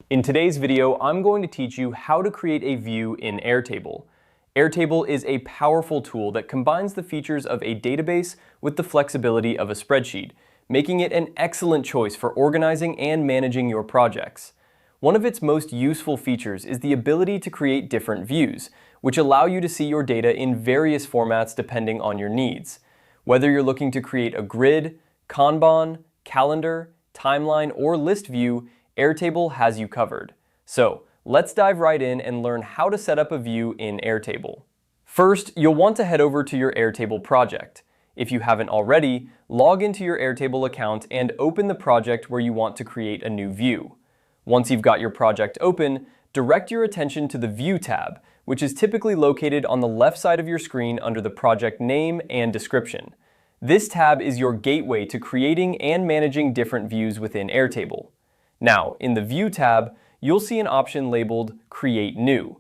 In today's video, I'm going to teach you how to create a view in Airtable. Airtable is a powerful tool that combines the features of a database with the flexibility of a spreadsheet, making it an excellent choice for organizing and managing your projects. One of its most useful features is the ability to create different views, which allow you to see your data in various formats depending on your needs. Whether you're looking to create a grid, kanban, calendar, timeline, or list view, Airtable has you covered. So let's dive right in and learn how to set up a view in Airtable. First, you'll want to head over to your Airtable project. If you haven't already, log into your Airtable account and open the project where you want to create a new view. Once you've got your project open, direct your attention to the View tab, which is typically located on the left side of your screen under the project name and description. This tab is your gateway to creating and managing different views within Airtable. Now, in the View tab, you'll see an option labeled Create New.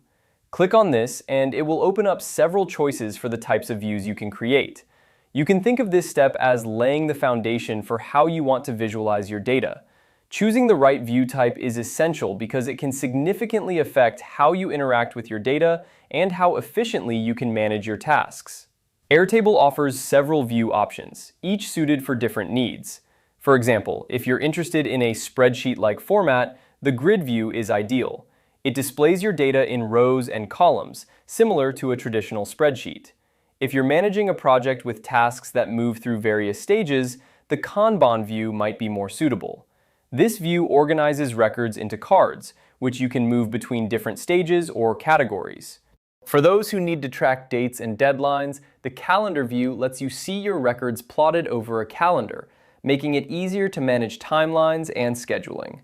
Click on this and it will open up several choices for the types of views you can create. You can think of this step as laying the foundation for how you want to visualize your data. Choosing the right view type is essential because it can significantly affect how you interact with your data and how efficiently you can manage your tasks. Airtable offers several view options, each suited for different needs. For example, if you're interested in a spreadsheet-like format, the grid view is ideal. It displays your data in rows and columns, similar to a traditional spreadsheet. If you're managing a project with tasks that move through various stages, the kanban view might be more suitable. This view organizes records into cards, which you can move between different stages or categories. For those who need to track dates and deadlines, the calendar view lets you see your records plotted over a calendar, making it easier to manage timelines and scheduling.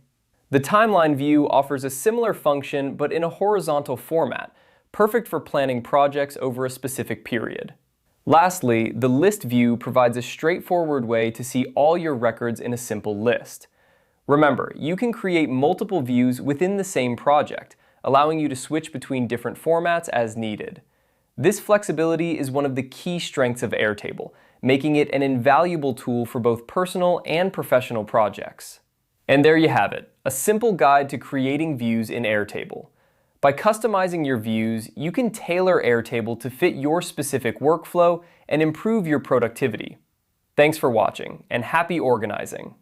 The timeline view offers a similar function but in a horizontal format, perfect for planning projects over a specific period. Lastly, the list view provides a straightforward way to see all your records in a simple list. Remember, you can create multiple views within the same project, allowing you to switch between different formats as needed. This flexibility is one of the key strengths of Airtable, making it an invaluable tool for both personal and professional projects. And there you have it, a simple guide to creating views in Airtable. By customizing your views, you can tailor Airtable to fit your specific workflow and improve your productivity. Thanks for watching, and happy organizing!